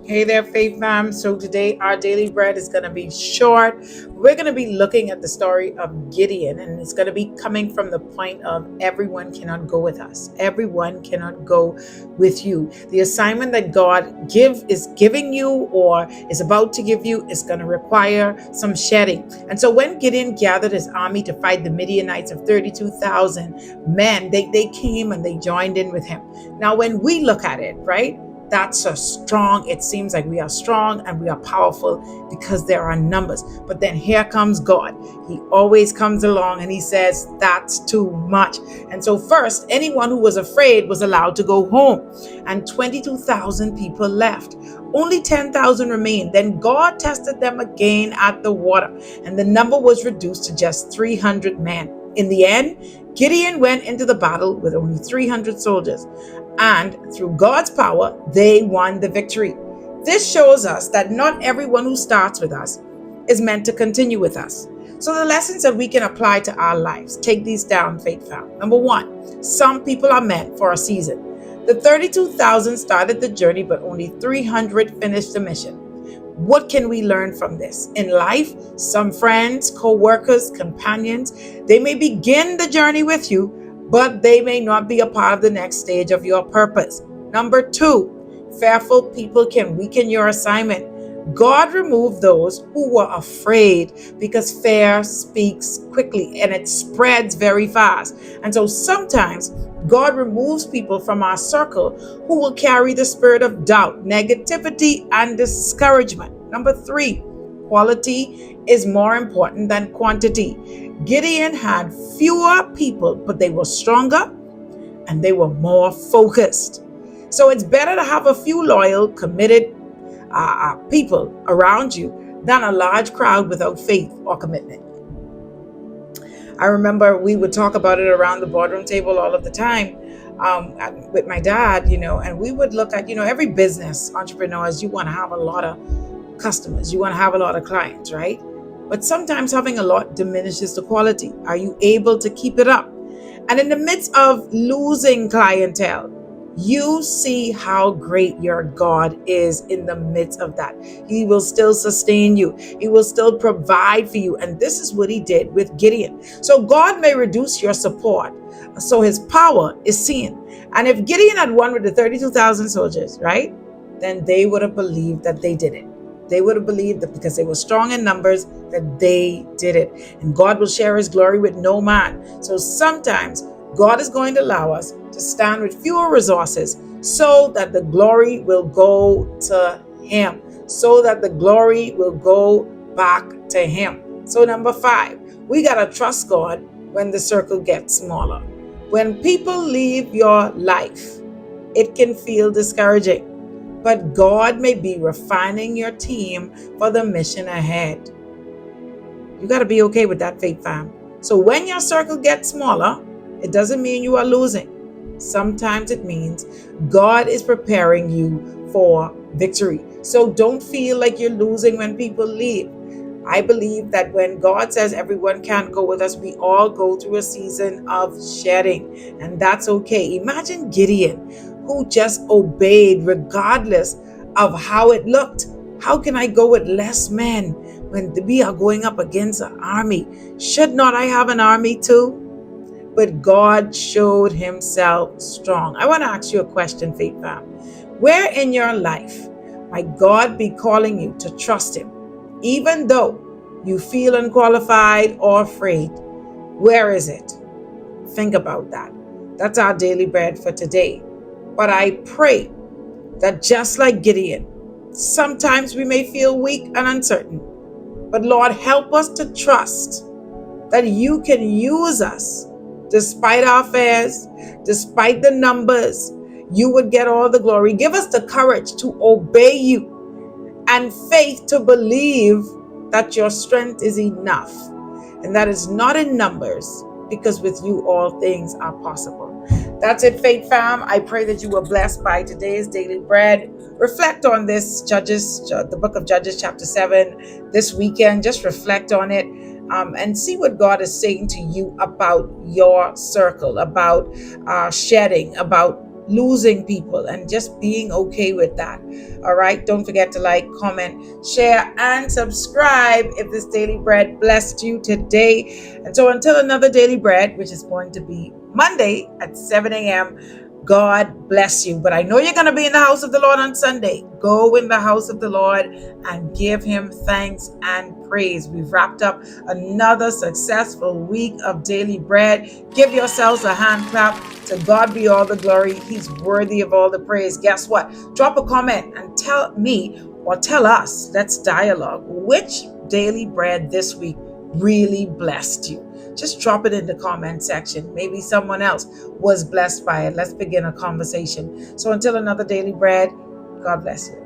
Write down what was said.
Hey there, Faith Fam. So today our daily bread is going to be short. We're going to be looking at the story of Gideon, and it's going to be coming from the point of everyone cannot go with us. Everyone cannot go with you. The assignment that God is giving you or is about to give you is going to require some shedding. And so when Gideon gathered his army to fight the Midianites of 32,000 men, they came and they joined in with him. Now, when we look at it, right? It seems like we are strong and we are powerful because there are numbers. But then here comes God. He always comes along and he says, that's too much. And so first, anyone who was afraid was allowed to go home. And 22,000 people left. Only 10,000 remained. Then God tested them again at the water, and the number was reduced to just 300 men. In the end, Gideon went into the battle with only 300 soldiers, and through God's power, they won the victory. This shows us that not everyone who starts with us is meant to continue with us. So the lessons that we can apply to our lives, take these down, Faith Fam. Number one, some people are meant for a season. The 32,000 started the journey, but only 300 finished the mission. What can we learn from this? In life, some friends, co-workers, companions, they may begin the journey with you, but they may not be a part of the next stage of your purpose. Number two, fearful people can weaken your assignment. God removed those who were afraid because fear speaks quickly and it spreads very fast. And so sometimes God removes people from our circle who will carry the spirit of doubt, negativity, and discouragement. Number three, quality is more important than quantity. Gideon had fewer people, but they were stronger and they were more focused. So it's better to have a few loyal, committed people around you than a large crowd without faith or commitment. I remember we would talk about it around the boardroom table all of the time with my dad, and we would look at, every business entrepreneurs, you want to have a lot of customers, you want to have a lot of clients, right? But sometimes having a lot diminishes the quality. Are you able to keep it up? And in the midst of losing clientele, you see how great your God is in the midst of that. He will still sustain you. He will still provide for you. And this is what he did with Gideon. So God may reduce your support, so his power is seen. And if Gideon had won with the 32,000 soldiers, right, then they would have believed that they did it. They would have believed that because they were strong in numbers, that they did it. And God will share his glory with no man. So sometimes God is going to allow us to stand with fewer resources so that the glory will go to him, so that the glory will go back to him. So number five, we got to trust God when the circle gets smaller. When people leave your life, it can feel discouraging, but God may be refining your team for the mission ahead. You got to be okay with that, Faith Fam. So when your circle gets smaller, it doesn't mean you are losing. Sometimes it means God is preparing you for victory. So don't feel like you're losing when people leave. I believe that when God says everyone can't go with us, we all go through a season of shedding, and that's okay. Imagine Gideon, who just obeyed regardless of how it looked. How can I go with less men when we are going up against an army? Should not I have an army too? But God showed himself strong. I want to ask you a question, Faith Fam. Where in your life might God be calling you to trust him, even though you feel unqualified or afraid? Where is it? Think about that. That's our daily bread for today. But I pray that just like Gideon, sometimes we may feel weak and uncertain, but Lord, help us to trust that you can use us. Despite our fears, despite the numbers, you would get all the glory. Give us the courage to obey you and faith to believe that your strength is enough and that it's not in numbers, because with you all things are possible. That's it, Faith Fam. I pray that you were blessed by today's daily bread. Reflect on this, the book of Judges, chapter 7, this weekend. Just reflect on it. And see what God is saying to you about your circle, about shedding, about losing people and just being okay with that. All right. Don't forget to like, comment, share, and subscribe if this daily bread blessed you today. And so until another daily bread, which is going to be Monday at 7 a.m., God bless you. But I know you're going to be in the house of the Lord on Sunday. Go in the house of the Lord and give him thanks and praise. We've wrapped up another successful week of daily bread. Give yourselves a hand clap. To God be all the glory. He's worthy of all the praise. Guess what? Drop a comment and tell me or tell us, let's dialogue, which daily bread this week really blessed you. Just drop it in the comment section. Maybe someone else was blessed by it. Let's begin a conversation. So until another daily bread, God bless you.